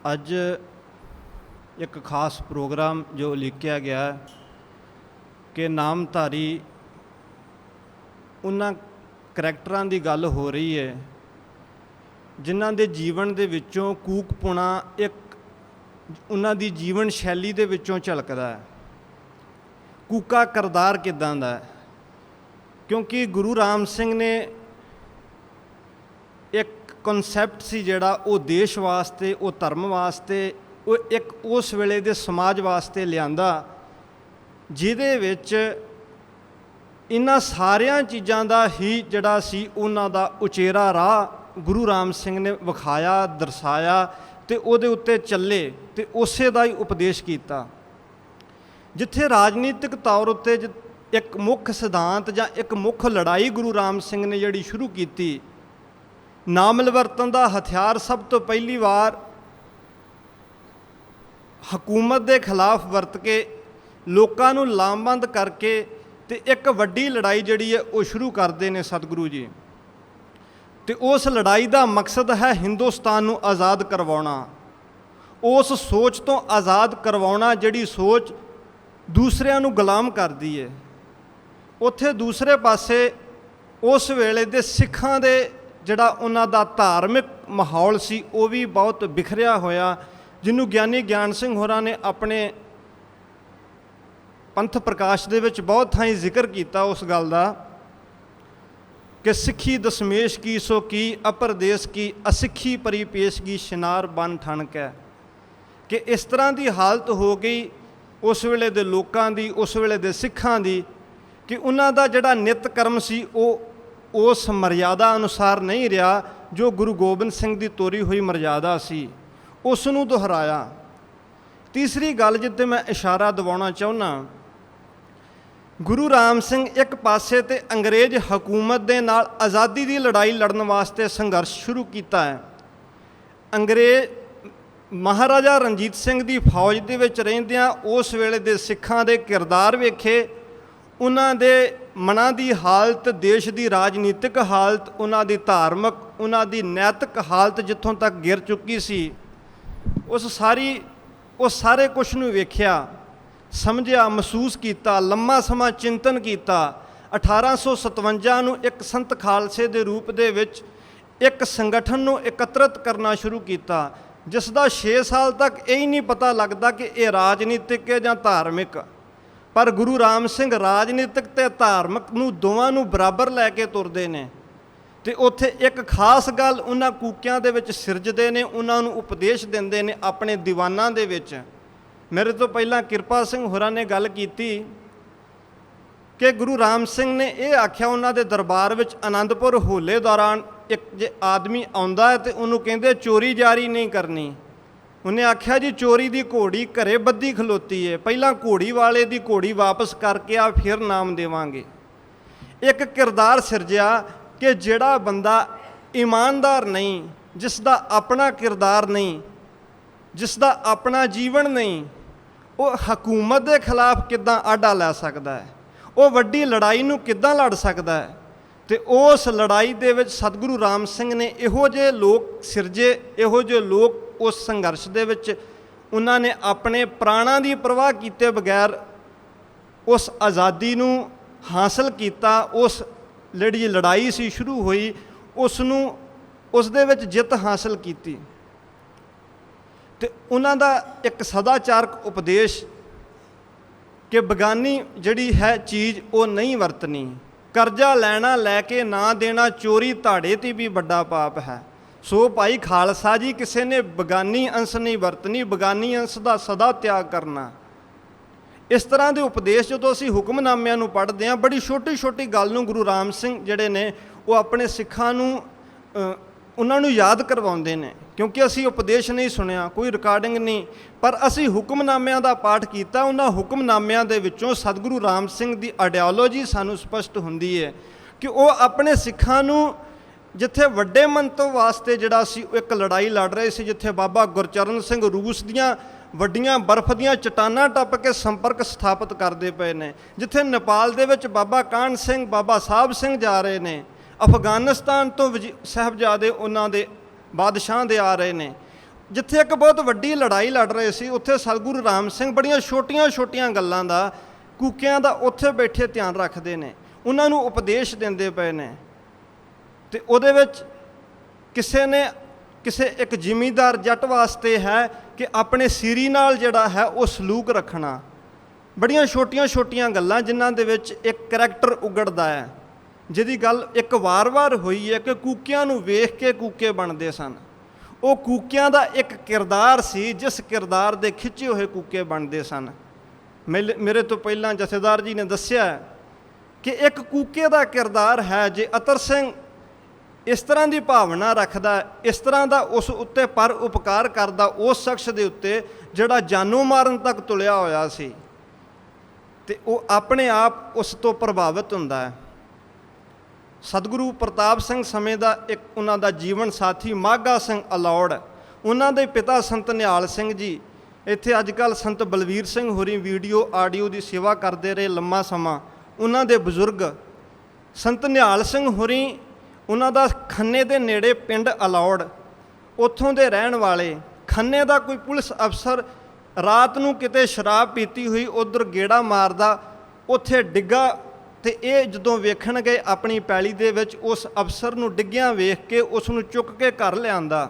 ਅੱਜ ਇੱਕ ਖਾਸ ਪ੍ਰੋਗਰਾਮ ਜੋ ਲਿਖਿਆ ਗਿਆ ਕਿ ਨਾਮਧਾਰੀ ਉਹਨਾਂ ਕਰੈਕਟਰਾਂ ਦੀ ਗੱਲ ਹੋ ਰਹੀ ਹੈ ਜਿਨ੍ਹਾਂ ਦੇ ਜੀਵਨ ਦੇ ਵਿੱਚੋਂ ਕੂਕਪੁਣਾ ਇੱਕ ਉਹਨਾਂ ਦੀ ਜੀਵਨ ਸ਼ੈਲੀ ਦੇ ਵਿੱਚੋਂ ਝਲਕਦਾ ਹੈ। ਕੂਕਾ ਕਿਰਦਾਰ ਕਿੱਦਾਂ ਦਾ ਹੈ, ਕਿਉਂਕਿ ਗੁਰੂ ਰਾਮ ਸਿੰਘ ਨੇ ਇੱਕ ਕਨਸੈਪਟ ਸੀ ਜਿਹੜਾ ਉਹ ਦੇਸ਼ ਵਾਸਤੇ, ਉਹ ਧਰਮ ਵਾਸਤੇ, ਉਹ ਇੱਕ ਉਸ ਵੇਲੇ ਦੇ ਸਮਾਜ ਵਾਸਤੇ ਲਿਆਂਦਾ, ਜਿਹਦੇ ਵਿੱਚ ਇਹਨਾਂ ਸਾਰਿਆਂ ਚੀਜ਼ਾਂ ਦਾ ਹੀ ਜਿਹੜਾ ਸੀ ਉਹਨਾਂ ਦਾ ਉਚੇਰਾ ਰਾਹ ਗੁਰੂ ਰਾਮ ਸਿੰਘ ਨੇ ਵਿਖਾਇਆ, ਦਰਸਾਇਆ ਅਤੇ ਉਹਦੇ ਉੱਤੇ ਚੱਲੇ ਅਤੇ ਉਸੇ ਦਾ ਹੀ ਉਪਦੇਸ਼ ਕੀਤਾ। ਜਿੱਥੇ ਰਾਜਨੀਤਿਕ ਤੌਰ ਉੱਤੇ ਇੱਕ ਮੁੱਖ ਸਿਧਾਂਤ ਜਾਂ ਇੱਕ ਮੁੱਖ ਲੜਾਈ ਗੁਰੂ ਰਾਮ ਸਿੰਘ ਨੇ ਜਿਹੜੀ ਸ਼ੁਰੂ ਕੀਤੀ, ਨਾਮਿਲਵਰਤਨ ਦਾ ਹਥਿਆਰ ਸਭ ਤੋਂ ਪਹਿਲੀ ਵਾਰ ਹਕੂਮਤ ਦੇ ਖਿਲਾਫ ਵਰਤ ਕੇ ਲੋਕਾਂ ਨੂੰ ਲਾਮਬੰਦ ਕਰਕੇ ਅਤੇ ਇੱਕ ਵੱਡੀ ਲੜਾਈ ਜਿਹੜੀ ਹੈ ਉਹ ਸ਼ੁਰੂ ਕਰਦੇ ਨੇ ਸਤਿਗੁਰੂ ਜੀ। ਅਤੇ ਉਸ ਲੜਾਈ ਦਾ ਮਕਸਦ ਹੈ ਹਿੰਦੁਸਤਾਨ ਨੂੰ ਆਜ਼ਾਦ ਕਰਵਾਉਣਾ, ਉਸ ਸੋਚ ਤੋਂ ਆਜ਼ਾਦ ਕਰਵਾਉਣਾ ਜਿਹੜੀ ਸੋਚ ਦੂਸਰਿਆਂ ਨੂੰ ਗੁਲਾਮ ਕਰਦੀ ਹੈ। ਉੱਥੇ ਦੂਸਰੇ ਪਾਸੇ ਉਸ ਵੇਲੇ ਦੇ ਸਿੱਖਾਂ ਦੇ ਜਿਹੜਾ ਉਹਨਾਂ ਦਾ ਧਾਰਮਿਕ ਮਾਹੌਲ ਸੀ ਉਹ ਵੀ ਬਹੁਤ ਬਿਖਰਿਆ ਹੋਇਆ, ਜਿਹਨੂੰ ਗਿਆਨੀ ਗਿਆਨ ਸਿੰਘ ਹੋਰਾਂ ਨੇ ਆਪਣੇ ਪੰਥ ਪ੍ਰਕਾਸ਼ ਦੇ ਵਿੱਚ ਬਹੁਤ ਥਾਈਂ ਜ਼ਿਕਰ ਕੀਤਾ ਉਸ ਗੱਲ ਦਾ ਕਿ ਸਿੱਖੀ ਦਸਮੇਸ਼ ਕੀ ਸੋ ਕੀ, ਅਪਰਦੇਸ ਕੀ ਅਸਿੱਖੀ ਪਰਿਪੇਸ਼ਗੀ ਸ਼ਿਨਾਰ ਬਨ ਠਣਕੈ, ਕਿ ਇਸ ਤਰ੍ਹਾਂ ਦੀ ਹਾਲਤ ਹੋ ਗਈ ਉਸ ਵੇਲੇ ਦੇ ਲੋਕਾਂ ਦੀ, ਉਸ ਵੇਲੇ ਦੇ ਸਿੱਖਾਂ ਦੀ, ਕਿ ਉਹਨਾਂ ਦਾ ਜਿਹੜਾ ਨਿਤ ਕਰਮ ਸੀ ਉਹ ਉਸ ਮਰਿਆਦਾ ਅਨੁਸਾਰ ਨਹੀਂ ਰਿਹਾ ਜੋ ਗੁਰੂ ਗੋਬਿੰਦ ਸਿੰਘ ਦੀ ਤੋਰੀ ਹੋਈ ਮਰਿਆਦਾ ਸੀ, ਉਸ ਨੂੰ ਦੁਹਰਾਇਆ। ਤੀਸਰੀ ਗੱਲ ਜਿੱਤੇ ਮੈਂ ਇਸ਼ਾਰਾ ਦਿਵਾਉਣਾ ਚਾਹੁੰਦਾ, ਗੁਰੂ ਰਾਮ ਸਿੰਘ ਇੱਕ ਪਾਸੇ ਤੇ ਅੰਗਰੇਜ਼ ਹਕੂਮਤ ਦੇ ਨਾਲ ਆਜ਼ਾਦੀ ਦੀ ਲੜਾਈ ਲੜਨ ਵਾਸਤੇ ਸੰਘਰਸ਼ ਸ਼ੁਰੂ ਕੀਤਾ ਹੈ। ਅੰਗਰੇਜ਼ ਮਹਾਰਾਜਾ ਰਣਜੀਤ ਸਿੰਘ ਦੀ ਫੌਜ ਦੇ ਵਿੱਚ ਰਹਿੰਦਿਆਂ ਉਸ ਵੇਲੇ ਦੇ ਸਿੱਖਾਂ ਦੇ ਕਿਰਦਾਰ ਵੇਖੇ, ਉਹਨਾਂ ਦੇ ਮਨਾਂ ਦੀ ਹਾਲਤ, ਦੇਸ਼ ਦੀ ਰਾਜਨੀਤਿਕ ਹਾਲਤ, ਉਹਨਾਂ ਦੀ ਧਾਰਮਿਕ, ਉਹਨਾਂ ਦੀ ਨੈਤਿਕ ਹਾਲਤ ਜਿੱਥੋਂ ਤੱਕ ਗਿਰ ਚੁੱਕੀ ਸੀ, ਉਸ ਸਾਰੇ ਕੁਛ ਨੂੰ ਵੇਖਿਆ, ਸਮਝਿਆ, ਮਹਿਸੂਸ ਕੀਤਾ, ਲੰਮਾ ਸਮਾਂ ਚਿੰਤਨ ਕੀਤਾ। 1857 ਨੂੰ ਇੱਕ ਸੰਤ ਖਾਲਸੇ ਦੇ ਰੂਪ ਦੇ ਵਿੱਚ ਇੱਕ ਸੰਗਠਨ ਨੂੰ ਇਕੱਤਰਿਤ ਕਰਨਾ ਸ਼ੁਰੂ ਕੀਤਾ, ਜਿਸ ਦਾ 6 ਸਾਲ ਤੱਕ ਇਹ ਹੀ ਨਹੀਂ ਪਤਾ ਲੱਗਦਾ ਕਿ ਇਹ ਰਾਜਨੀਤਿਕ ਹੈ ਜਾਂ ਧਾਰਮਿਕ, ਪਰ ਗੁਰੂ ਰਾਮ ਸਿੰਘ ਰਾਜਨੀਤਿਕ ਅਤੇ ਧਾਰਮਿਕ ਨੂੰ ਦੋਵਾਂ ਨੂੰ ਬਰਾਬਰ ਲੈ ਕੇ ਤੁਰਦੇ ਨੇ। ਅਤੇ ਉੱਥੇ ਇੱਕ ਖਾਸ ਗੱਲ ਉਹਨਾਂ ਕੂਕਿਆਂ ਦੇ ਵਿੱਚ ਸਿਰਜਦੇ ਨੇ, ਉਹਨਾਂ ਨੂੰ ਉਪਦੇਸ਼ ਦਿੰਦੇ ਨੇ ਆਪਣੇ ਦੀਵਾਨਾਂ ਦੇ ਵਿੱਚ। ਮੇਰੇ ਤੋਂ ਪਹਿਲਾਂ ਕਿਰਪਾ ਸਿੰਘ ਹੋਰਾਂ ਨੇ ਗੱਲ ਕੀਤੀ ਕਿ ਗੁਰੂ ਰਾਮ ਸਿੰਘ ਨੇ ਇਹ ਆਖਿਆ ਉਹਨਾਂ ਦੇ ਦਰਬਾਰ ਵਿੱਚ ਅਨੰਦਪੁਰ ਹੋਲੇ ਦੌਰਾਨ ਇੱਕ ਜੇ ਆਦਮੀ ਆਉਂਦਾ ਹੈ ਅਤੇ ਉਹਨੂੰ ਕਹਿੰਦੇ ਚੋਰੀ ਜਾਰੀ ਨਹੀਂ ਕਰਨੀ। ਉਹਨੇ ਆਖਿਆ ਜੀ ਚੋਰੀ ਦੀ ਘੋੜੀ ਘਰੇ ਬੱਧੀ ਖਲੋਤੀ ਹੈ, ਪਹਿਲਾਂ ਘੋੜੀ ਵਾਲੇ ਦੀ ਘੋੜੀ ਵਾਪਸ ਕਰਕੇ ਆ ਫਿਰ ਨਾਮ ਦੇਵਾਂਗੇ। ਇੱਕ ਕਿਰਦਾਰ ਸਿਰਜਿਆ ਕਿ ਜਿਹੜਾ ਬੰਦਾ ਇਮਾਨਦਾਰ ਨਹੀਂ, ਜਿਸ ਦਾ ਆਪਣਾ ਕਿਰਦਾਰ ਨਹੀਂ, ਜਿਸ ਦਾ ਆਪਣਾ ਜੀਵਨ ਨਹੀਂ, ਉਹ ਹਕੂਮਤ ਦੇ ਖਿਲਾਫ ਕਿੱਦਾਂ ਆਡਾ ਲੈ ਸਕਦਾ ਹੈ, ਉਹ ਵੱਡੀ ਲੜਾਈ ਨੂੰ ਕਿੱਦਾਂ ਲੜ ਸਕਦਾ ਹੈ। ਅਤੇ ਉਸ ਲੜਾਈ ਦੇ ਵਿੱਚ ਸਤਿਗੁਰੂ ਰਾਮ ਸਿੰਘ ਨੇ ਇਹੋ ਜਿਹੇ ਲੋਕ ਸਿਰਜੇ, ਇਹੋ ਜਿਹੇ ਲੋਕ ਉਸ ਸੰਘਰਸ਼ ਦੇ ਵਿੱਚ ਉਹਨਾਂ ਨੇ ਆਪਣੇ ਪ੍ਰਾਣਾਂ ਦੀ ਪਰਵਾਹ ਕੀਤੇ ਬਗੈਰ ਉਸ ਆਜ਼ਾਦੀ ਨੂੰ ਹਾਸਲ ਕੀਤਾ। ਉਸ ਜਿਹੜੀ ਲੜਾਈ ਸੀ ਸ਼ੁਰੂ ਹੋਈ, ਉਸ ਦੇ ਵਿੱਚ ਜਿੱਤ ਹਾਸਲ ਕੀਤੀ। ਅਤੇ ਉਹਨਾਂ ਦਾ ਇੱਕ ਸਦਾਚਾਰਕ ਉਪਦੇਸ਼ ਕਿ ਬੇਗਾਨੀ ਜਿਹੜੀ ਹੈ ਚੀਜ਼ ਉਹ ਨਹੀਂ ਵਰਤਣੀ, ਕਰਜ਼ਾ ਲੈਣਾ ਲੈ ਕੇ ਨਾ ਦੇਣਾ, ਚੋਰੀ ਤੁਹਾਡੇ 'ਤੇ ਵੀ ਵੱਡਾ ਪਾਪ ਹੈ। ਸੋ ਭਾਈ ਖਾਲਸਾ ਜੀ, ਕਿਸੇ ਨੇ ਬੇਗਾਨੀ ਅੰਸ਼ ਨਹੀਂ ਵਰਤਣੀ, ਬੇਗਾਨੀ ਅੰਸ਼ ਦਾ ਸਦਾ ਤਿਆਗ ਕਰਨਾ। ਇਸ ਤਰ੍ਹਾਂ ਦੇ ਉਪਦੇਸ਼ ਜਦੋਂ ਅਸੀਂ ਹੁਕਮਨਾਮਿਆਂ ਨੂੰ ਪੜ੍ਹਦੇ ਹਾਂ, ਬੜੀ ਛੋਟੀ ਛੋਟੀ ਗੱਲ ਨੂੰ ਗੁਰੂ ਰਾਮ ਸਿੰਘ ਜਿਹੜੇ ਨੇ ਉਹ ਆਪਣੇ ਸਿੱਖਾਂ ਨੂੰ ਉਹਨਾਂ ਨੂੰ ਯਾਦ ਕਰਵਾਉਂਦੇ ਨੇ, ਕਿਉਂਕਿ ਅਸੀਂ ਉਪਦੇਸ਼ ਨਹੀਂ ਸੁਣਿਆ, ਕੋਈ ਰਿਕਾਰਡਿੰਗ ਨਹੀਂ, ਪਰ ਅਸੀਂ ਹੁਕਮਨਾਮਿਆਂ ਦਾ ਪਾਠ ਕੀਤਾ। ਉਹਨਾਂ ਹੁਕਮਨਾਮਿਆਂ ਦੇ ਵਿੱਚੋਂ ਸਤਿਗੁਰੂ ਰਾਮ ਸਿੰਘ ਦੀ ਆਈਡੀਓਲੋਜੀ ਸਾਨੂੰ ਸਪਸ਼ਟ ਹੁੰਦੀ ਹੈ ਕਿ ਉਹ ਆਪਣੇ ਸਿੱਖਾਂ ਨੂੰ ਜਿੱਥੇ ਵੱਡੇ ਮੰਤਵ ਵਾਸਤੇ ਜਿਹੜਾ ਸੀ ਉਹ ਇੱਕ ਲੜਾਈ ਲੜ ਰਹੇ ਸੀ, ਜਿੱਥੇ ਬਾਬਾ ਗੁਰਚਰਨ ਸਿੰਘ ਰੂਸ ਦੀਆਂ ਵੱਡੀਆਂ ਬਰਫ਼ ਦੀਆਂ ਚਟਾਨਾਂ ਟੱਪ ਕੇ ਸੰਪਰਕ ਸਥਾਪਿਤ ਕਰਦੇ ਪਏ ਨੇ, ਜਿੱਥੇ ਨੇਪਾਲ ਦੇ ਵਿੱਚ ਬਾਬਾ ਕਾਹਨ ਸਿੰਘ, ਬਾਬਾ ਸਾਹਿਬ ਸਿੰਘ ਜਾ ਰਹੇ ਨੇ, ਅਫਗਾਨਿਸਤਾਨ ਤੋਂ ਸਾਹਿਬਜ਼ਾਦੇ ਉਹਨਾਂ ਦੇ ਬਾਦਸ਼ਾਹ ਦੇ ਆ ਰਹੇ ਨੇ, ਜਿੱਥੇ ਇੱਕ ਬਹੁਤ ਵੱਡੀ ਲੜਾਈ ਲੜ ਰਹੇ ਸੀ, ਉੱਥੇ ਸਤਿਗੁਰੂ ਰਾਮ ਸਿੰਘ ਬੜੀਆਂ ਛੋਟੀਆਂ ਗੱਲਾਂ ਦਾ ਕੂਕਿਆਂ ਦਾ ਉੱਥੇ ਬੈਠੇ ਧਿਆਨ ਰੱਖਦੇ ਨੇ, ਉਹਨਾਂ ਨੂੰ ਉਪਦੇਸ਼ ਦਿੰਦੇ ਪਏ ਨੇ। ਤੇ ਉਹਦੇ ਵਿੱਚ ਕਿਸੇ ਇੱਕ ਜ਼ਿਮੀਂਦਾਰ ਜੱਟ ਵਾਸਤੇ ਹੈ ਕਿ ਆਪਣੇ ਸਿਰੀ ਨਾਲ ਜਿਹੜਾ ਹੈ ਉਹ ਸਲੂਕ ਰੱਖਣਾ। ਬੜੀਆਂ ਛੋਟੀਆਂ ਗੱਲਾਂ ਜਿਨ੍ਹਾਂ ਦੇ ਵਿੱਚ ਇੱਕ ਕਰੈਕਟਰ ਉਗੜਦਾ ਹੈ, ਜਿਹਦੀ ਗੱਲ ਇੱਕ ਵਾਰ ਹੋਈ ਹੈ ਕਿ ਕੂਕਿਆਂ ਨੂੰ ਵੇਖ ਕੇ ਕੂਕੇ ਬਣਦੇ ਸਨ। ਉਹ ਕੂਕਿਆਂ ਦਾ ਇੱਕ ਕਿਰਦਾਰ ਸੀ, ਜਿਸ ਕਿਰਦਾਰ ਦੇ ਖਿੱਚੇ ਹੋਏ ਕੂਕੇ ਬਣਦੇ ਸਨ। ਮੇਰੇ ਤੋਂ ਪਹਿਲਾਂ ਜਥੇਦਾਰ ਜੀ ਨੇ ਦੱਸਿਆ ਕਿ ਇੱਕ ਕੂਕੇ ਦਾ ਕਿਰਦਾਰ ਹੈ, ਜੇ ਅਤਰ ਸਿੰਘ ਇਸ ਤਰ੍ਹਾਂ ਦੀ ਭਾਵਨਾ ਰੱਖਦਾ, ਇਸ ਤਰ੍ਹਾਂ ਦਾ ਉਸ ਉੱਤੇ ਪਰ ਉਪਕਾਰ ਕਰਦਾ, ਉਸ ਸ਼ਖਸ ਦੇ ਉੱਤੇ ਜਿਹੜਾ ਜਾਨੋਂ ਮਾਰਨ ਤੱਕ ਤੁਲਿਆ ਹੋਇਆ ਸੀ, ਤੇ ਉਹ ਆਪਣੇ ਆਪ ਉਸ ਤੋਂ ਪ੍ਰਭਾਵਿਤ ਹੁੰਦਾ ਹੈ। ਸਤਿਗੁਰੂ ਪ੍ਰਤਾਪ ਸਿੰਘ ਸਮੇਂ ਦਾ ਇੱਕ ਉਹਨਾਂ ਦਾ ਜੀਵਨ ਸਾਥੀ ਮਾਘਾ ਸਿੰਘ ਅਲੌੜ, ਉਹਨਾਂ ਦੇ ਪਿਤਾ ਸੰਤ ਨਿਹਾਲ ਸਿੰਘ ਜੀ, ਇੱਥੇ ਅੱਜ ਕੱਲ੍ਹ ਸੰਤ ਬਲਵੀਰ ਸਿੰਘ ਹੋਰੀ ਵੀਡੀਓ ਆਡੀਓ ਦੀ ਸੇਵਾ ਕਰਦੇ ਰਹੇ ਲੰਮਾ ਸਮਾਂ। ਉਹਨਾਂ ਦੇ ਬਜ਼ੁਰਗ ਸੰਤ ਨਿਹਾਲ ਸਿੰਘ ਹੋਰੀ, ਉਹਨਾਂ ਦਾ ਖੰਨੇ ਦੇ ਨੇੜੇ ਪਿੰਡ ਅਲੌੜ, ਉੱਥੋਂ ਦੇ ਰਹਿਣ ਵਾਲੇ। ਖੰਨੇ ਦਾ ਕੋਈ ਪੁਲਿਸ ਅਫਸਰ ਰਾਤ ਨੂੰ ਕਿਤੇ ਸ਼ਰਾਬ ਪੀਤੀ ਹੋਈ ਉੱਧਰ ਗੇੜਾ ਮਾਰਦਾ, ਉੱਥੇ ਡਿੱਗਾ, ਤੇ ਇਹ ਜਦੋਂ ਵੇਖਣ ਗਏ ਆਪਣੀ ਪੈਲੀ ਦੇ ਵਿੱਚ, ਉਸ ਅਫਸਰ ਨੂੰ ਡਿੱਗਿਆਂ ਵੇਖ ਕੇ ਉਸ ਨੂੰ ਚੁੱਕ ਕੇ ਘਰ ਲਿਆਂਦਾ।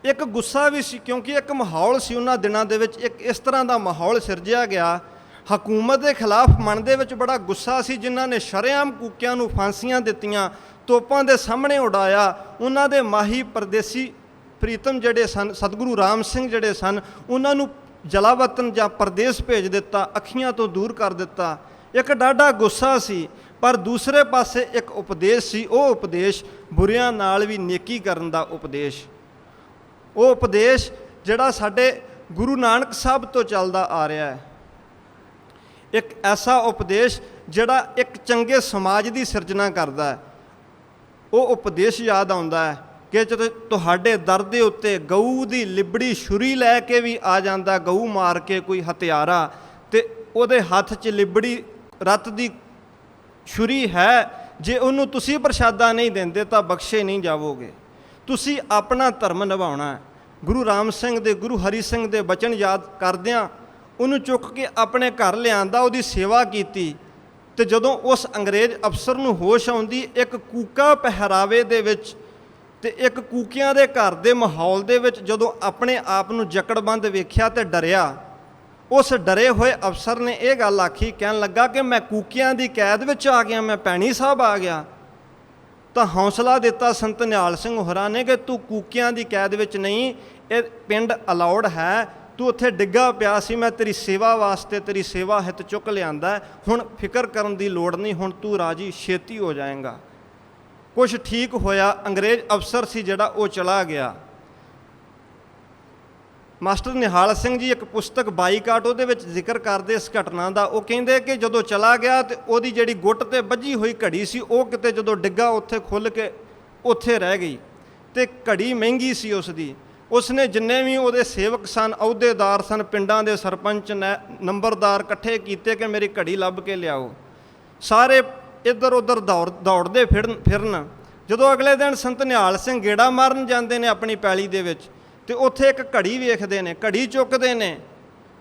ਇੱਕ ਗੁੱਸਾ ਵੀ ਸੀ, ਕਿਉਂਕਿ ਇੱਕ ਮਾਹੌਲ ਸੀ ਉਹਨਾਂ ਦਿਨਾਂ ਦੇ ਵਿੱਚ, ਇੱਕ ਇਸ ਤਰ੍ਹਾਂ ਦਾ ਮਾਹੌਲ ਸਿਰਜਿਆ ਗਿਆ। ਹਕੂਮਤ ਦੇ ਖਿਲਾਫ ਮਨ ਦੇ ਵਿੱਚ ਬੜਾ ਗੁੱਸਾ ਸੀ, ਜਿਨ੍ਹਾਂ ਨੇ ਸ਼ਰੇਆਮ ਕੂਕਿਆਂ ਨੂੰ ਫਾਂਸੀਆਂ ਦਿੱਤੀਆਂ, ਤੋਪਾਂ ਦੇ ਸਾਹਮਣੇ ਉਡਾਇਆ। ਉਹਨਾਂ ਦੇ ਮਾਹੀ ਪਰਦੇਸੀ ਪ੍ਰੀਤਮ ਜਿਹੜੇ ਸਨ, ਸਤਿਗੁਰੂ ਰਾਮ ਸਿੰਘ ਜਿਹੜੇ ਸਨ, ਉਹਨਾਂ ਨੂੰ ਜਲਾਵਤਨ ਜਾਂ ਪਰਦੇਸ ਭੇਜ ਦਿੱਤਾ, ਅੱਖੀਆਂ ਤੋਂ ਦੂਰ ਕਰ ਦਿੱਤਾ। ਇੱਕ ਡਾਢਾ ਗੁੱਸਾ ਸੀ, ਪਰ ਦੂਸਰੇ ਪਾਸੇ ਇੱਕ ਉਪਦੇਸ਼ ਸੀ, ਉਹ ਉਪਦੇਸ਼ ਬੁਰਿਆਂ ਨਾਲ ਵੀ ਨੇਕੀ ਕਰਨ ਦਾ ਉਪਦੇਸ਼। ਉਹ ਉਪਦੇਸ਼ ਜਿਹੜਾ ਸਾਡੇ ਗੁਰੂ ਨਾਨਕ ਸਾਹਿਬ ਤੋਂ ਚੱਲਦਾ ਆ ਰਿਹਾ ਹੈ, ਇੱਕ ਐਸਾ ਉਪਦੇਸ਼ ਜਿਹੜਾ ਇੱਕ ਚੰਗੇ ਸਮਾਜ ਦੀ ਸਿਰਜਣਾ ਕਰਦਾ ਹੈ। ਉਹ ਉਪਦੇਸ਼ ਯਾਦ ਆਉਂਦਾ ਹੈ ਕਿ ਜਦੋਂ ਤੁਹਾਡੇ ਦਰ ਦੇ ਉੱਤੇ ਗਊ ਦੀ ਲਿਬੜੀ ਛੁਰੀ ਲੈ ਕੇ ਵੀ ਆ ਜਾਂਦਾ, ਗਊ ਮਾਰ ਕੇ ਕੋਈ ਹਥਿਆਰਾ, ਤੇ ਉਹਦੇ ਹੱਥ 'ਚ ਲਿਬੜੀ ਰੱਤ ਦੀ ਛੁਰੀ ਹੈ, ਜੇ ਉਹਨੂੰ ਤੁਸੀਂ ਪ੍ਰਸ਼ਾਦਾ ਨਹੀਂ ਦਿੰਦੇ ਤਾਂ ਬਖਸ਼ੇ ਨਹੀਂ ਜਾਵੋਗੇ। ਤੁਸੀਂ ਆਪਣਾ ਧਰਮ ਨਿਭਾਉਣਾ ਹੈ। ਗੁਰੂ ਰਾਮ ਸਿੰਘ ਦੇ, ਗੁਰੂ ਹਰੀ ਸਿੰਘ ਦੇ ਬਚਨ ਯਾਦ ਕਰਦਿਆਂ ਉਹਨੂੰ ਚੁੱਕ ਕੇ ਆਪਣੇ ਘਰ ਲਿਆਂਦਾ, ਉਹਦੀ ਸੇਵਾ ਕੀਤੀ। ਤੇ ਜਦੋਂ ਉਸ ਅੰਗਰੇਜ਼ ਅਫਸਰ ਨੂੰ ਹੋਸ਼ ਆਉਂਦੀ, ਇੱਕ ਕੂਕਾ ਪਹਿਰਾਵੇ ਦੇ ਵਿੱਚ ਤੇ ਇੱਕ ਕੂਕਿਆਂ ਦੇ ਘਰ ਦੇ ਮਾਹੌਲ ਦੇ ਵਿੱਚ ਜਦੋਂ ਆਪਣੇ ਆਪ ਨੂੰ ਜਕੜਬੰਦ ਵੇਖਿਆ ਤੇ ਡਰਿਆ, ਉਸ ਡਰੇ ਹੋਏ ਅਫਸਰ ਨੇ ਇਹ ਗੱਲ ਆਖੀ, ਕਹਿਣ ਲੱਗਾ ਕਿ ਮੈਂ ਕੂਕਿਆਂ ਦੀ ਕੈਦ ਵਿੱਚ ਆ ਗਿਆ, ਮੈਂ ਭੈਣੀ ਸਾਹਿਬ ਆ ਗਿਆ। ਤਾਂ ਹੌਸਲਾ ਦਿੱਤਾ ਸੰਤ ਨਿਹਾਲ ਸਿੰਘ ਹੋਰਾਂ ਨੇ ਕਿ ਤੂੰ ਕੂਕਿਆਂ ਦੀ ਕੈਦ ਵਿੱਚ ਨਹੀਂ, ਇਹ ਪਿੰਡ ਅਲੌੜ ਹੈ, ਤੂੰ ਉੱਥੇ ਡਿੱਗਾ ਪਿਆ ਸੀ, ਮੈਂ ਤੇਰੀ ਸੇਵਾ ਵਾਸਤੇ, ਤੇਰੀ ਸੇਵਾ ਹਿੱਤ ਚੁੱਕ ਲਿਆਂਦਾ, ਹੁਣ ਫਿਕਰ ਕਰਨ ਦੀ ਲੋੜ ਨਹੀਂ, ਹੁਣ ਤੂੰ ਰਾਜੀ ਛੇਤੀ ਹੋ ਜਾਏਗਾ। ਕੁਛ ਠੀਕ ਹੋਇਆ, ਅੰਗਰੇਜ਼ ਅਫਸਰ ਸੀ ਜਿਹੜਾ ਉਹ ਚਲਾ ਗਿਆ। ਮਾਸਟਰ ਨਿਹਾਲ ਸਿੰਘ ਜੀ ਇੱਕ ਪੁਸਤਕ ਬਾਈਕਾਟ, ਉਹਦੇ ਵਿੱਚ ਜ਼ਿਕਰ ਕਰਦੇ ਇਸ ਘਟਨਾ ਦਾ। ਉਹ ਕਹਿੰਦੇ ਕਿ ਜਦੋਂ ਚਲਾ ਗਿਆ ਤੇ ਉਹਦੀ ਜਿਹੜੀ ਗੁੱਟ 'ਤੇ ਬੱਝੀ ਹੋਈ ਘੜੀ ਸੀ, ਉਹ ਕਿਤੇ ਜਦੋਂ ਡਿੱਗਾ ਉੱਥੇ ਖੁੱਲ੍ਹ ਕੇ ਉੱਥੇ ਰਹਿ ਗਈ, ਤੇ ਘੜੀ ਮਹਿੰਗੀ ਸੀ ਉਸਦੀ। ਉਸਨੇ ਜਿੰਨੇ ਵੀ ਉਹਦੇ ਸੇਵਕ ਸਨ, ਅਹੁਦੇਦਾਰ ਸਨ, ਪਿੰਡਾਂ ਦੇ ਸਰਪੰਚ ਨੰਬਰਦਾਰ ਇਕੱਠੇ ਕੀਤੇ ਕਿ ਮੇਰੀ ਘੜੀ ਲੱਭ ਕੇ ਲਿਆਓ। ਸਾਰੇ ਇੱਧਰ ਉੱਧਰ ਦੌੜਦੇ ਫਿਰਨ। ਜਦੋਂ ਅਗਲੇ ਦਿਨ ਸੰਤ ਨਿਹਾਲ ਸਿੰਘ ਗੇੜਾ ਮਾਰਨ ਜਾਂਦੇ ਨੇ ਆਪਣੀ ਪੈਲੀ ਦੇ ਵਿੱਚ, ਤੇ ਉੱਥੇ ਇੱਕ ਘੜੀ ਵੇਖਦੇ ਨੇ, ਘੜੀ ਚੁੱਕਦੇ ਨੇ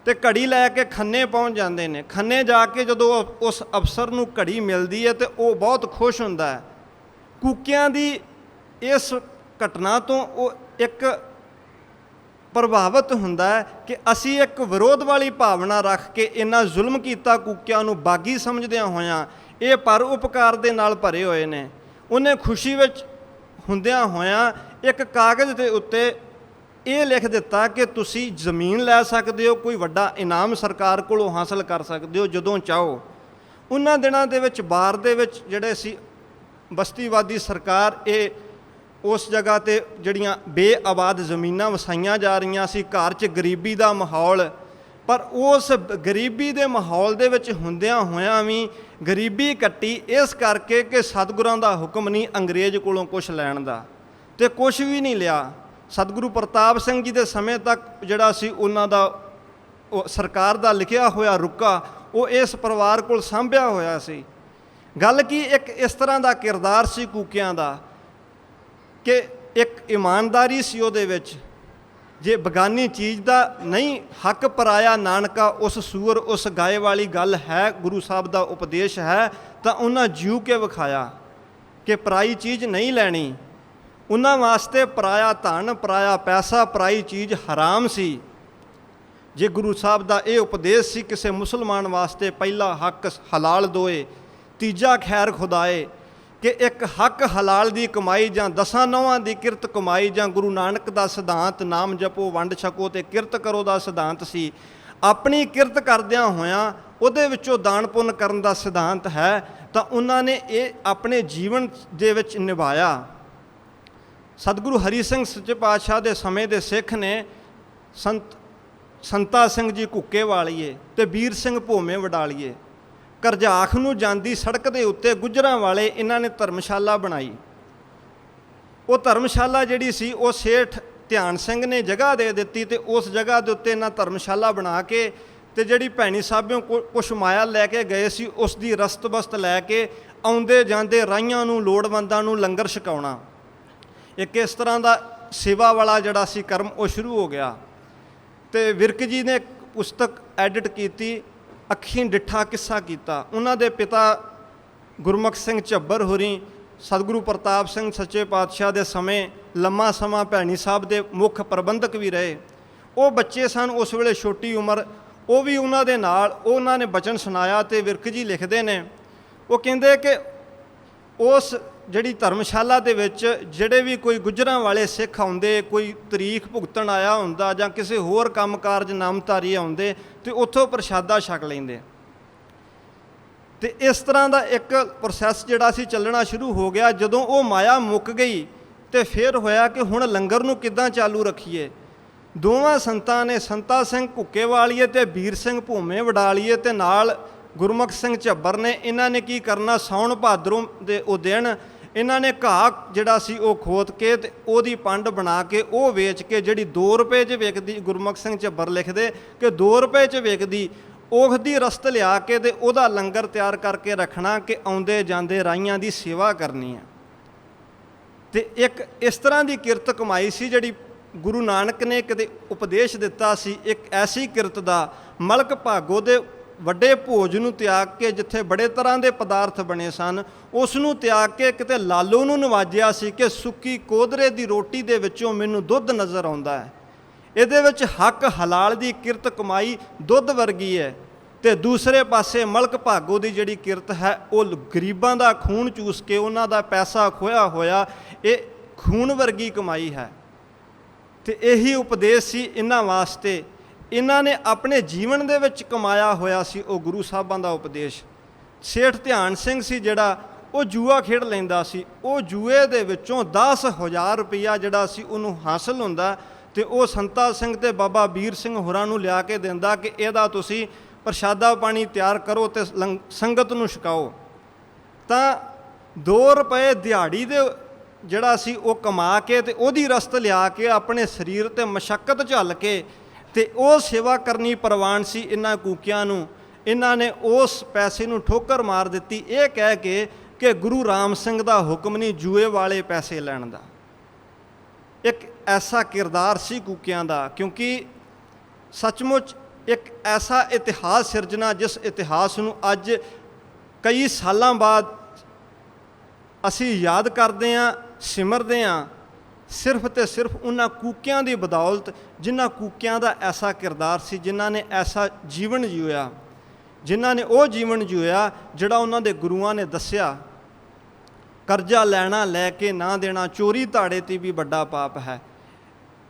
ਤੇ ਘੜੀ ਲੈ ਕੇ ਖੰਨੇ ਪਹੁੰਚ ਜਾਂਦੇ ਨੇ। ਖੰਨੇ ਜਾ ਕੇ ਜਦੋਂ ਉਸ ਅਫਸਰ ਨੂੰ ਘੜੀ ਮਿਲਦੀ ਹੈ ਤੇ ਉਹ ਬਹੁਤ ਖੁਸ਼ ਹੁੰਦਾ ਹੈ। ਕੂਕਿਆਂ ਦੀ ਇਸ ਘਟਨਾ ਤੋਂ ਉਹ ਇੱਕ ਪ੍ਰਭਾਵਿਤ ਹੁੰਦਾ ਹੈ ਕਿ ਅਸੀਂ ਇੱਕ ਵਿਰੋਧ ਵਾਲੀ ਭਾਵਨਾ ਰੱਖ ਕੇ ਇੰਨਾ ਜ਼ੁਲਮ ਕੀਤਾ ਕੂਕਿਆਂ ਨੂੰ, ਬਾਗੀ ਸਮਝਦਿਆਂ ਹੋਇਆਂ ਇਹ ਪਰ ਉਪਕਾਰ ਦੇ ਨਾਲ ਭਰੇ ਹੋਏ ਨੇ। ਉਹਨੇ ਖੁਸ਼ੀ ਵਿੱਚ ਹੁੰਦਿਆਂ ਹੋਇਆਂ ਇੱਕ ਕਾਗਜ਼ ਦੇ ਉੱਤੇ ਇਹ ਲਿਖ ਦਿੱਤਾ ਕਿ ਤੁਸੀਂ ਜ਼ਮੀਨ ਲੈ ਸਕਦੇ ਹੋ, ਕੋਈ ਵੱਡਾ ਇਨਾਮ ਸਰਕਾਰ ਕੋਲੋਂ ਹਾਸਲ ਕਰ ਸਕਦੇ ਹੋ ਜਦੋਂ ਚਾਹੋ। ਉਹਨਾਂ ਦਿਨਾਂ ਦੇ ਵਿੱਚ ਬਾਰ ਦੇ ਵਿੱਚ ਜਿਹੜੇ ਸੀ ਬਸਤੀਵਾਦੀ ਸਰਕਾਰ, ਇਹ ਉਸ ਜਗ੍ਹਾ 'ਤੇ ਜਿਹੜੀਆਂ ਬੇਆਬਾਦ ਜ਼ਮੀਨਾਂ ਵਸਾਈਆਂ ਜਾ ਰਹੀਆਂ ਸੀ, ਘਰ 'ਚ ਗਰੀਬੀ ਦਾ ਮਾਹੌਲ। ਪਰ ਉਸ ਗਰੀਬੀ ਦੇ ਮਾਹੌਲ ਦੇ ਵਿੱਚ ਹੁੰਦਿਆਂ ਹੋਇਆਂ ਵੀ ਗਰੀਬੀ ਕੱਟੀ ਇਸ ਕਰਕੇ ਕਿ ਸਤਿਗੁਰਾਂ ਦਾ ਹੁਕਮ ਨਹੀਂ ਅੰਗਰੇਜ਼ ਕੋਲੋਂ ਕੁਛ ਲੈਣ ਦਾ, ਤੇ ਕੁਛ ਵੀ ਨਹੀਂ ਲਿਆ। ਸਤਿਗੁਰੂ ਪ੍ਰਤਾਪ ਸਿੰਘ ਜੀ ਦੇ ਸਮੇਂ ਤੱਕ ਜਿਹੜਾ ਸੀ ਉਹਨਾਂ ਦਾ ਸਰਕਾਰ ਦਾ ਲਿਖਿਆ ਹੋਇਆ ਰੁਕਾ ਉਹ ਇਸ ਪਰਿਵਾਰ ਕੋਲ ਸਾਂਭਿਆ ਹੋਇਆ ਸੀ। ਗੱਲ ਕੀ ਇੱਕ ਇਸ ਤਰ੍ਹਾਂ ਦਾ ਕਿਰਦਾਰ ਸੀ ਕੂਕਿਆਂ ਦਾ ਕਿ ਇੱਕ ਇਮਾਨਦਾਰੀ ਸੀ ਉਹਦੇ ਵਿੱਚ, ਜੇ ਬਗਾਨੀ ਚੀਜ਼ ਦਾ ਨਹੀਂ ਹੱਕ ਪਰਾਇਆ ਨਾਨਕਾ, ਉਸ ਸੂਰ ਉਸ ਗਾਏ ਵਾਲੀ ਗੱਲ ਹੈ, ਗੁਰੂ ਸਾਹਿਬ ਦਾ ਉਪਦੇਸ਼ ਹੈ। ਤਾਂ ਉਹਨਾਂ ਜੀਉ ਕੇ ਵਿਖਾਇਆ ਕਿ ਪਰਾਈ ਚੀਜ਼ ਨਹੀਂ ਲੈਣੀ। ਉਹਨਾਂ ਵਾਸਤੇ ਪਰਾਇਆ ਧਨ, ਪਰਾਇਆ ਪੈਸਾ, ਪਰਾਈ ਚੀਜ਼ ਹਰਾਮ ਸੀ। ਜੇ ਗੁਰੂ ਸਾਹਿਬ ਦਾ ਇਹ ਉਪਦੇਸ਼ ਸੀ ਕਿਸੇ ਮੁਸਲਮਾਨ ਵਾਸਤੇ, ਪਹਿਲਾ ਹੱਕ ਹਲਾਲ ਦੋਏ, ਤੀਜਾ ਖੈਰ ਖੁਦਾਏ, ਕਿ ਇੱਕ ਹੱਕ ਹਲਾਲ ਦੀ ਕਮਾਈ ਜਾਂ 10 ਨੌਹਾਂ ਦੀ ਕਿਰਤ ਕਮਾਈ, ਜਾਂ ਗੁਰੂ ਨਾਨਕ ਦਾ ਸਿਧਾਂਤ ਨਾਮ ਜਪੋ ਵੰਡ ਛਕੋ ਤੇ ਕਿਰਤ ਕਰੋ ਦਾ ਸਿਧਾਂਤ ਸੀ। ਆਪਣੀ ਕਿਰਤ ਕਰਦਿਆਂ ਹੋਇਆਂ ਉਹਦੇ ਵਿੱਚੋਂ ਦਾਨ ਪੁੰਨ ਕਰਨ ਦਾ ਸਿਧਾਂਤ ਹੈ। ਤਾਂ ਉਹਨਾਂ ਨੇ ਇਹ ਆਪਣੇ ਜੀਵਨ ਦੇ ਵਿੱਚ ਨਿਭਾਇਆ। ਸਤਿਗੁਰੂ ਹਰੀ ਸਿੰਘ ਸੱਚੇ ਪਾਤਸ਼ਾਹ ਦੇ ਸਮੇਂ ਦੇ ਸਿੱਖ ਨੇ ਸੰਤਾ ਸਿੰਘ ਜੀ ਘੁੱਕੇ ਵਾਲੀਏ ਤੇ ਵੀਰ ਸਿੰਘ ਭੋਵੇਂ ਵਡਾਲੀਏ, ਕਰਜਾਖ ਨੂੰ ਜਾਂਦੀ ਸੜਕ ਦੇ ਉੱਤੇ ਗੁੱਜਰਾਂ ਵਾਲੇ ਇਹਨਾਂ ਨੇ ਧਰਮਸ਼ਾਲਾ ਬਣਾਈ। ਉਹ ਧਰਮਸ਼ਾਲਾ ਜਿਹੜੀ ਸੀ ਉਹ ਸੇਠ ਧਿਆਨ ਸਿੰਘ ਨੇ ਜਗ੍ਹਾ ਦੇ ਦਿੱਤੀ, ਤੇ ਉਸ ਜਗ੍ਹਾ ਦੇ ਉੱਤੇ ਇਹਨਾਂ ਧਰਮਸ਼ਾਲਾ ਬਣਾ ਕੇ ਤੇ ਜਿਹੜੀ ਭੈਣੀ ਸਾਹਿਬੋਂ ਕੁਛ ਮਾਇਆ ਲੈ ਕੇ ਗਏ ਸੀ, ਉਸ ਦੀ ਰਸਤ ਬਸਤ ਲੈ ਕੇ ਆਉਂਦੇ ਜਾਂਦੇ ਰਾਹੀਆਂ ਨੂੰ, ਲੋੜਵੰਦਾਂ ਨੂੰ ਲੰਗਰ ਛਕਾਉਣਾ। ਇੱਕ ਇਸ ਤਰ੍ਹਾਂ ਦਾ ਸੇਵਾ ਵਾਲਾ ਜਿਹੜਾ ਸੀ ਕਰਮ ਉਹ ਸ਼ੁਰੂ ਹੋ ਗਿਆ। ਤੇ ਵਿਰਕ ਜੀ ਨੇ ਇੱਕ ਪੁਸਤਕ ਐਡਿਟ ਕੀਤੀ, ਅੱਖੀਂ ਡਿੱਠਾ ਕਿੱਸਾ ਕੀਤਾ। ਉਹਨਾਂ ਦੇ ਪਿਤਾ ਗੁਰਮੁਖ ਸਿੰਘ ਝੱਬਰ ਹੋਰੀ ਸਤਿਗੁਰੂ ਪ੍ਰਤਾਪ ਸਿੰਘ ਸੱਚੇ ਪਾਤਸ਼ਾਹ ਦੇ ਸਮੇਂ ਲੰਮਾ ਸਮਾਂ ਭੈਣੀ ਸਾਹਿਬ ਦੇ ਮੁੱਖ ਪ੍ਰਬੰਧਕ ਵੀ ਰਹੇ। ਉਹ ਬੱਚੇ ਸਨ ਉਸ ਵੇਲੇ, ਛੋਟੀ ਉਮਰ, ਉਹ ਵੀ ਉਹਨਾਂ ਦੇ ਨਾਲ ਉਹਨਾਂ ਨੇ ਬਚਨ ਸੁਣਾਇਆ। ਤੇ ਵਿਰਕ ਜੀ ਲਿਖਦੇ ਨੇ, ਉਹ ਕਹਿੰਦੇ ਕਿ ਉਸ ਜਿਹੜੀ ਧਰਮਸ਼ਾਲਾ ਦੇ ਵਿੱਚ ਜਿਹੜੇ ਵੀ ਕੋਈ ਗੁੱਜਰਾਂ ਵਾਲੇ ਸਿੱਖ ਆਉਂਦੇ, ਕੋਈ ਤਰੀਖ ਭੁਗਤਣ ਆਇਆ ਹੁੰਦਾ ਜਾਂ ਕਿਸੇ ਹੋਰ ਕੰਮ ਕਾਰਜ ਨਾਮਧਾਰੀ ਆਉਂਦੇ, ਤੇ ਉੱਥੋਂ ਪ੍ਰਸ਼ਾਦਾ ਛਕ ਲੈਂਦੇ। ਤੇ ਇਸ ਤਰ੍ਹਾਂ ਦਾ ਇੱਕ ਪ੍ਰੋਸੈਸ ਜਿਹੜਾ ਸੀ ਚੱਲਣਾ ਸ਼ੁਰੂ ਹੋ ਗਿਆ। ਜਦੋਂ ਉਹ ਮਾਇਆ ਮੁੱਕ ਗਈ ਤੇ ਫਿਰ ਹੋਇਆ ਕਿ ਹੁਣ ਲੰਗਰ ਨੂੰ ਕਿੱਦਾਂ ਚਾਲੂ ਰੱਖੀਏ। ਦੋਵਾਂ ਸੰਤਾਂ ਨੇ, ਸੰਤਾ ਸਿੰਘ ਘੁੱਕੇ ਵਾਲੀਏ ਤੇ ਵੀਰ ਸਿੰਘ ਭੋਵੇਂ ਵਡਾਲੀਏ ਤੇ ਨਾਲ ਗੁਰਮੁਖ ਸਿੰਘ ਝੱਬਰ ਨੇ, ਇਹਨਾਂ ਨੇ ਕੀ ਕਰਨਾ, ਸਾਉਣ ਭਾਦਰੋਂ ਦੇ ਉਹ ਦਿਨ ਇਹਨਾਂ ਨੇ ਘਾਹ ਜਿਹੜਾ ਸੀ ਉਹ ਖੋਦ ਕੇ ਤੇ ਉਹਦੀ ਪੰਡ ਬਣਾ ਕੇ ਉਹ ਵੇਚ ਕੇ, ਜਿਹੜੀ 2 ਰੁਪਏ 'ਚ ਵਿਕਦੀ, ਗੁਰਮੁਖ ਸਿੰਘ ਝੱਬਰ ਲਿਖਦੇ ਕਿ 2 ਰੁਪਏ 'ਚ ਵਿਕਦੀ, ਉਹਦੀ ਰਸਤ ਲਿਆ ਕੇ ਤੇ ਉਹਦਾ ਲੰਗਰ ਤਿਆਰ ਕਰਕੇ ਰੱਖਣਾ ਕਿ ਆਉਂਦੇ ਜਾਂਦੇ ਰਾਹੀਆਂ ਦੀ ਸੇਵਾ ਕਰਨੀ ਹੈ। ਤੇ ਇੱਕ ਇਸ ਤਰ੍ਹਾਂ ਦੀ ਕਿਰਤ ਕਮਾਈ ਸੀ ਜਿਹੜੀ ਗੁਰੂ ਨਾਨਕ ਨੇ ਕਿਤੇ ਉਪਦੇਸ਼ ਦਿੱਤਾ ਸੀ। ਇੱਕ ਐਸੀ ਕਿਰਤ ਦਾ ਮਲਕ ਭਾਗੋ ਦੇ ਵੱਡੇ ਭੋਜ ਨੂੰ ਤਿਆਗ ਕੇ, ਜਿੱਥੇ ਬੜੇ ਤਰ੍ਹਾਂ ਦੇ ਪਦਾਰਥ ਬਣੇ ਸਨ, ਉਸ ਨੂੰ ਤਿਆਗ ਕੇ ਕਿਤੇ ਲਾਲੋ ਨੂੰ ਨਵਾਜਿਆ ਸੀ ਕਿ ਸੁੱਕੀ ਕੋਦਰੇ ਦੀ ਰੋਟੀ ਦੇ ਵਿੱਚੋਂ ਮੈਨੂੰ ਦੁੱਧ ਨਜ਼ਰ ਆਉਂਦਾ ਹੈ। ਇਹਦੇ ਵਿੱਚ ਹੱਕ ਹਲਾਲ ਦੀ ਕਿਰਤ ਕਮਾਈ ਦੁੱਧ ਵਰਗੀ ਹੈ। ਤੇ ਦੂਸਰੇ ਪਾਸੇ ਮਲਕ ਭਾਗੋ ਦੀ ਜਿਹੜੀ ਕਿਰਤ ਹੈ ਉਹ ਗਰੀਬਾਂ ਦਾ ਖੂਨ ਚੂਸ ਕੇ ਉਹਨਾਂ ਦਾ ਪੈਸਾ ਖੋਇਆ ਹੋਇਆ, ਇਹ ਖੂਨ ਵਰਗੀ ਕਮਾਈ ਹੈ। ਤੇ ਇਹੀ ਉਪਦੇਸ਼ ਸੀ ਇਹਨਾਂ ਵਾਸਤੇ। ਇਹਨਾਂ ਨੇ ਆਪਣੇ ਜੀਵਨ ਦੇ ਵਿੱਚ ਕਮਾਇਆ ਹੋਇਆ ਸੀ ਉਹ ਗੁਰੂ ਸਾਹਿਬਾਂ ਦਾ ਉਪਦੇਸ਼। ਸੇਠ ਧਿਆਨ ਸਿੰਘ ਸੀ ਜਿਹੜਾ, ਉਹ ਜੂਆ ਖੇਡ ਲੈਂਦਾ ਸੀ। ਉਹ ਜੂਏ ਦੇ ਵਿੱਚੋਂ 10,000 ਰੁਪਈਆ ਜਿਹੜਾ ਸੀ ਉਹਨੂੰ ਹਾਸਲ ਹੁੰਦਾ, ਤੇ ਉਹ ਸੰਤਾ ਸਿੰਘ ਤੇ ਬਾਬਾ ਵੀਰ ਸਿੰਘ ਹੋਰਾਂ ਨੂੰ ਲਿਆ ਕੇ ਦਿੰਦਾ ਕਿ ਇਹਦਾ ਤੁਸੀਂ ਪ੍ਰਸ਼ਾਦਾ ਪਾਣੀ ਤਿਆਰ ਕਰੋ ਤੇ ਸੰਗਤ ਨੂੰ ਛਕਾਓ। ਤਾਂ 2 ਰੁਪਏ ਦਿਹਾੜੀ ਦੇ ਜਿਹੜਾ ਸੀ ਉਹ ਕਮਾ ਕੇ ਤੇ ਉਹਦੀ ਰਸਤ ਲਿਆ ਕੇ ਆਪਣੇ ਸਰੀਰ ਤੇ ਮਸ਼ੱਕਤ ਝੱਲ ਕੇ ਤੇ ਉਹ ਸੇਵਾ ਕਰਨੀ ਪ੍ਰਵਾਨ ਸੀ ਇਹਨਾਂ ਕੂਕਿਆਂ ਨੂੰ। ਇਹਨਾਂ ਨੇ ਉਸ ਪੈਸੇ ਨੂੰ ਠੋਕਰ ਮਾਰ ਦਿੱਤੀ, ਇਹ ਕਹਿ ਕੇ ਕਿ ਗੁਰੂ ਰਾਮ ਸਿੰਘ ਦਾ ਹੁਕਮ ਨਹੀਂ ਜੂਏ ਵਾਲੇ ਪੈਸੇ ਲੈਣ ਦਾ। ਇੱਕ ਐਸਾ ਕਿਰਦਾਰ ਸੀ ਕੂਕਿਆਂ ਦਾ, ਕਿਉਂਕਿ ਸੱਚਮੁੱਚ ਇੱਕ ਐਸਾ ਇਤਿਹਾਸ ਸਿਰਜਣਾ ਜਿਸ ਇਤਿਹਾਸ ਨੂੰ ਅੱਜ ਕਈ ਸਾਲਾਂ ਬਾਅਦ ਅਸੀਂ ਯਾਦ ਕਰਦੇ ਹਾਂ, ਸਿਮਰਦੇ ਹਾਂ, ਸਿਰਫ ਤੇ ਸਿਰਫ ਉਹਨਾਂ ਕੂਕਿਆਂ ਦੀ ਬਦੌਲਤ, ਜਿਨ੍ਹਾਂ ਕੂਕਿਆਂ ਦਾ ਐਸਾ ਕਿਰਦਾਰ ਸੀ, ਜਿਨ੍ਹਾਂ ਨੇ ਐਸਾ ਜੀਵਨ ਜਿਉਇਆ, ਜਿਨ੍ਹਾਂ ਨੇ ਉਹ ਜੀਵਨ ਜਿਉਇਆ ਜਿਹੜਾ ਉਹਨਾਂ ਦੇ ਗੁਰੂਆਂ ਨੇ ਦੱਸਿਆ। ਕਰਜ਼ਾ ਲੈਣਾ ਲੈ ਕੇ ਨਾ ਦੇਣਾ, ਚੋਰੀ ਧਾੜੇ 'ਤੇ ਵੀ ਵੱਡਾ ਪਾਪ ਹੈ।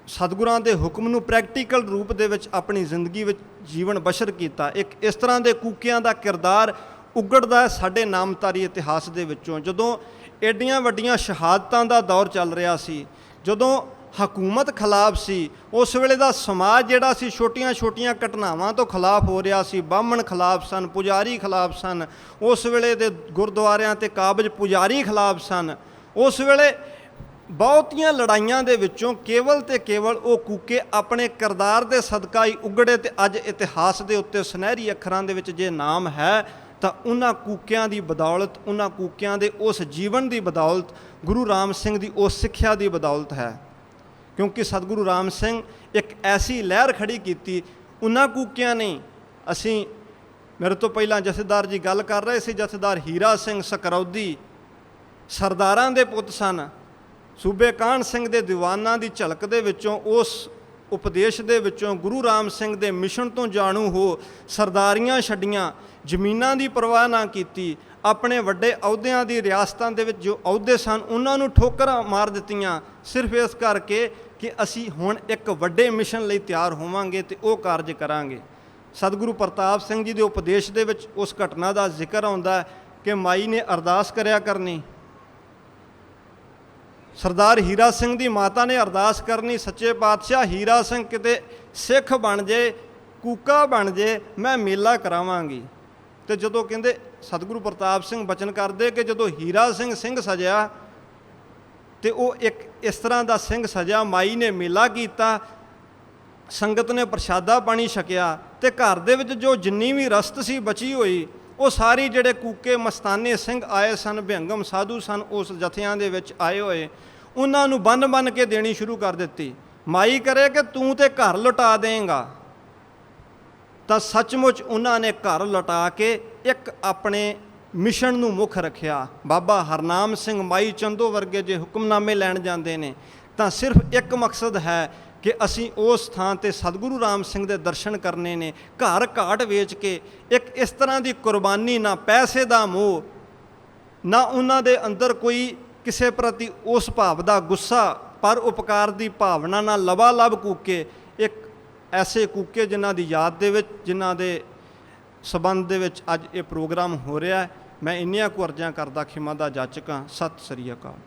ਸਤਿਗੁਰਾਂ ਦੇ ਹੁਕਮ ਨੂੰ ਪ੍ਰੈਕਟੀਕਲ ਰੂਪ ਦੇ ਵਿੱਚ ਆਪਣੀ ਜ਼ਿੰਦਗੀ ਵਿੱਚ ਜੀਵਨ ਬਸ਼ਰ ਕੀਤਾ। ਇੱਕ ਇਸ ਤਰ੍ਹਾਂ ਦੇ ਕੂਕਿਆਂ ਦਾ ਕਿਰਦਾਰ ਉਗੜਦਾ ਸਾਡੇ ਨਾਮਧਾਰੀ ਇਤਿਹਾਸ ਦੇ ਵਿੱਚੋਂ। ਜਦੋਂ ਐਡੀਆਂ ਵੱਡੀਆਂ ਸ਼ਹਾਦਤਾਂ ਦਾ ਦੌਰ ਚੱਲ ਰਿਹਾ ਸੀ, ਜਦੋਂ ਹਕੂਮਤ ਖਿਲਾਫ ਸੀ, ਉਸ ਵੇਲੇ ਦਾ ਸਮਾਜ ਜਿਹੜਾ ਸੀ ਛੋਟੀਆਂ ਛੋਟੀਆਂ ਘਟਨਾਵਾਂ ਤੋਂ ਖਿਲਾਫ ਹੋ ਰਿਹਾ ਸੀ। ਬਾਹਮਣ ਖਿਲਾਫ ਸਨ, ਪੁਜਾਰੀ ਖਿਲਾਫ ਸਨ, ਉਸ ਵੇਲੇ ਦੇ ਗੁਰਦੁਆਰਿਆਂ ਤੇ ਕਾਬਜ ਪੁਜਾਰੀ ਖਿਲਾਫ ਸਨ। ਉਸ ਵੇਲੇ ਬਹੁਤੀਆਂ ਲੜਾਈਆਂ ਦੇ ਵਿੱਚੋਂ ਕੇਵਲ ਤੇ ਕੇਵਲ ਉਹ ਕੂਕੇ ਆਪਣੇ ਕਿਰਦਾਰ ਦੇ ਸਦਕਾ ਹੀ ਉਗੜੇ। ਤੇ ਅੱਜ ਇਤਿਹਾਸ ਦੇ ਉੱਤੇ ਸੁਨਹਿਰੀ ਅੱਖਰਾਂ ਦੇ ਵਿੱਚ ਜੇ ਨਾਮ ਹੈ ਤਾਂ ਉਹਨਾਂ ਕੂਕਿਆਂ ਦੀ ਬਦੌਲਤ, ਉਹਨਾਂ ਕੂਕਿਆਂ ਦੇ ਉਸ ਜੀਵਨ ਦੀ ਬਦੌਲਤ, ਗੁਰੂ ਰਾਮ ਸਿੰਘ ਦੀ ਉਸ ਸਿੱਖਿਆ ਦੀ ਬਦੌਲਤ ਹੈ। ਕਿਉਂਕਿ ਸਤਿਗੁਰੂ ਰਾਮ ਸਿੰਘ ਇੱਕ ਐਸੀ ਲਹਿਰ ਖੜੀ ਕੀਤੀ। ਉਹਨਾਂ ਕੂਕਿਆਂ ਨੇ, ਅਸੀਂ ਮੇਰੇ ਤੋਂ ਪਹਿਲਾਂ ਜਥੇਦਾਰ ਜੀ ਗੱਲ ਕਰ ਰਹੇ ਸੀ, ਜਥੇਦਾਰ ਹੀਰਾ ਸਿੰਘ ਸਕਰੌਦੀ ਸਰਦਾਰਾਂ ਦੇ ਪੁੱਤ ਸਨ। ਸੂਬੇ ਕਾਹਨ ਸਿੰਘ ਦੇ ਦੀਵਾਨਾਂ ਦੀ ਝਲਕ ਦੇ ਵਿੱਚੋਂ, ਉਸ ਉਪਦੇਸ਼ ਦੇ ਵਿੱਚੋਂ ਗੁਰੂ ਰਾਮ ਸਿੰਘ ਦੇ ਮਿਸ਼ਨ ਤੋਂ ਜਾਣੂ ਹੋ ਸਰਦਾਰੀਆਂ ਛੱਡੀਆਂ, ਜ਼ਮੀਨਾਂ ਦੀ ਪਰਵਾਹ ਨਾ ਕੀਤੀ, ਆਪਣੇ ਵੱਡੇ ਅਹੁਦਿਆਂ ਦੀ ਰਿਆਸਤਾਂ ਦੇ ਵਿੱਚ ਜੋ ਅਹੁਦੇ ਸਨ ਉਹਨਾਂ ਨੂੰ ਠੋਕਰਾਂ ਮਾਰ ਦਿੱਤੀਆਂ, ਸਿਰਫ ਇਸ ਕਰਕੇ ਕਿ ਅਸੀਂ ਹੁਣ ਇੱਕ ਵੱਡੇ ਮਿਸ਼ਨ ਲਈ ਤਿਆਰ ਹੋਵਾਂਗੇ ਅਤੇ ਉਹ ਕਾਰਜ ਕਰਾਂਗੇ। ਸਤਿਗੁਰੂ ਪ੍ਰਤਾਪ ਸਿੰਘ ਜੀ ਦੇ ਉਪਦੇਸ਼ ਦੇ ਵਿੱਚ ਉਸ ਘਟਨਾ ਦਾ ਜ਼ਿਕਰ ਆਉਂਦਾ ਕਿ ਮਾਈ ਨੇ ਅਰਦਾਸ ਕਰਿਆ ਕਰਨੀ, ਸਰਦਾਰ ਹੀਰਾ ਸਿੰਘ ਦੀ ਮਾਤਾ ਨੇ ਅਰਦਾਸ ਕਰਨੀ, ਸੱਚੇ ਪਾਤਸ਼ਾਹ ਹੀਰਾ ਸਿੰਘ ਕਿਤੇ ਸਿੱਖ ਬਣ ਜੇ, ਕੂਕਾ ਬਣ ਜੇ, ਮੈਂ ਮੇਲਾ ਕਰਾਵਾਂਗੀ। ਅਤੇ ਜਦੋਂ ਕਹਿੰਦੇ ਸਤਿਗੁਰੂ ਪ੍ਰਤਾਪ ਸਿੰਘ ਬਚਨ ਕਰਦੇ ਕਿ ਜਦੋਂ ਹੀਰਾ ਸਿੰਘ ਸਿੰਘ ਸਜਿਆ ਅਤੇ ਉਹ ਇੱਕ ਇਸ ਤਰ੍ਹਾਂ ਦਾ ਸਿੰਘ ਸਜਿਆ, ਮਾਈ ਨੇ ਮੇਲਾ ਕੀਤਾ, ਸੰਗਤ ਨੇ ਪ੍ਰਸ਼ਾਦਾ ਪਾਣੀ ਛਕਿਆ, ਅਤੇ ਘਰ ਦੇ ਵਿੱਚ ਜੋ ਜਿੰਨੀ ਵੀ ਰਸਤ ਸੀ ਬਚੀ ਹੋਈ, ਉਹ ਸਾਰੀ ਜਿਹੜੇ ਕੂਕੇ ਮਸਤਾਨੇ ਸਿੰਘ ਆਏ ਸਨ, ਭਿਅੰਗਮ ਸਾਧੂ ਸਨ ਉਸ ਜਥਿਆਂ ਦੇ ਵਿੱਚ ਆਏ ਹੋਏ, ਉਹਨਾਂ ਨੂੰ ਬੰਨ ਬੰਨ ਕੇ ਦੇਣੀ ਸ਼ੁਰੂ ਕਰ ਦਿੱਤੀ। ਮਾਈ ਕਰੇ ਕਿ ਤੂੰ ਤੇ ਘਰ ਲੁਟਾ ਦੇਂਗਾ, ਤਾਂ ਸੱਚਮੁੱਚ ਉਹਨਾਂ ਨੇ ਘਰ ਲੁਟਾ ਕੇ ਇੱਕ ਆਪਣੇ ਮਿਸ਼ਨ ਨੂੰ ਮੁੱਖ ਰੱਖਿਆ। ਬਾਬਾ ਹਰਨਾਮ ਸਿੰਘ ਮਾਈ ਚੰਦੋ ਵਰਗੇ ਜੇ ਹੁਕਮਨਾਮੇ ਲੈਣ ਜਾਂਦੇ ਨੇ ਤਾਂ ਸਿਰਫ ਇੱਕ ਮਕਸਦ ਹੈ ਕਿ ਅਸੀਂ ਉਸ ਥਾਂ 'ਤੇ ਸਤਿਗੁਰੂ ਰਾਮ ਸਿੰਘ ਦੇ ਦਰਸ਼ਨ ਕਰਨੇ ਨੇ। ਘਰ ਘਾਟ ਵੇਚ ਕੇ ਇੱਕ ਇਸ ਤਰ੍ਹਾਂ ਦੀ ਕੁਰਬਾਨੀ, ਨਾ ਪੈਸੇ ਦਾ ਮੋਹ, ਨਾ ਉਹਨਾਂ ਦੇ ਅੰਦਰ ਕੋਈ ਕਿਸੇ ਪ੍ਰਤੀ ਉਸ ਭਾਵ ਦਾ ਗੁੱਸਾ, ਪਰ ਉਪਕਾਰ ਦੀ ਭਾਵਨਾ ਨਾਲ ਲਬਾਲਬ ਕੂਕੇ, ਇੱਕ ਐਸੇ ਕੂਕੇ ਜਿਨ੍ਹਾਂ ਦੀ ਯਾਦ ਦੇ ਵਿੱਚ, ਜਿਨ੍ਹਾਂ ਦੇ ਸਬੰਧ ਦੇ ਵਿੱਚ ਅੱਜ ਇਹ ਪ੍ਰੋਗਰਾਮ ਹੋ ਰਿਹਾ ਹੈ। ਮੈਂ ਇੰਨੀਆਂ ਕੁ ਅਰਜ਼ਾਂ ਕਰਦਾ ਖਿਮਾ ਦਾ ਜਾਚਕ ਹਾਂ। ਸਤਿ ਸ੍ਰੀ ਅਕਾਲ।